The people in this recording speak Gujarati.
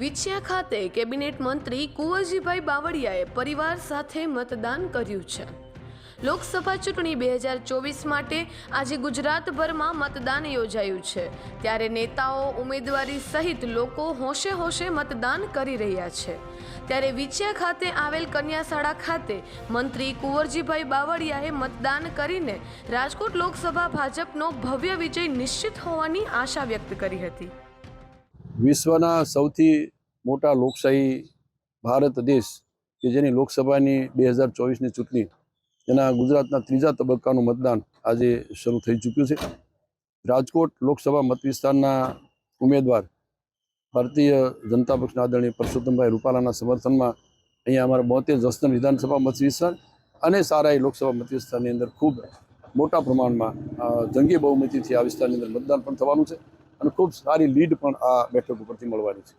વિછિયા ખાતે કેબિનેટ મંત્રી કુંવરજીભાઈ બાવળિયાએ પરિવાર સાથે મતદાન કર્યું છે। લોકસભા ચૂંટણી 2024 માટે આજે ગુજરાતભરમાં મતદાન યોજાયું છે, ત્યારે નેતાઓ, ઉમેદવારી સહિત લોકો હોશે હોશે મતદાન કરી રહ્યા છે। ત્યારે વિછિયા ખાતે આવેલ કન્યાશાળા ખાતે મંત્રી કુંવરજીભાઈ બાવળિયાએ મતદાન કરીને રાજકોટ લોકસભા ભાજપનો ભવ્ય વિજય નિશ્ચિત હોવાની આશા વ્યક્ત કરી હતી। વિશ્વના સૌથી મોટા લોકશાહી ભારત દેશ કે જેની લોકસભાની 2024ની ચૂંટણી એના ગુજરાતના ત્રીજા તબક્કાનું મતદાન આજે શરૂ થઈ ચૂક્યું છે। રાજકોટ લોકસભા મત વિસ્તારના ઉમેદવાર ભારતીય જનતા પક્ષના આદરણીય પરસોત્તમભાઈ રૂપાલાના સમર્થનમાં અહીંયા અમારા 72 જસદણ વિધાનસભા મત વિસ્તાર અને સારાઈ લોકસભા મત વિસ્તારની અંદર ખૂબ મોટા પ્રમાણમાં જંગી બહુમતીથી આ વિસ્તારની અંદર મતદાન પણ થવાનું છે અને ખૂબ સારી લીડ પણ આ બેઠક ઉપરથી મળવાની છે।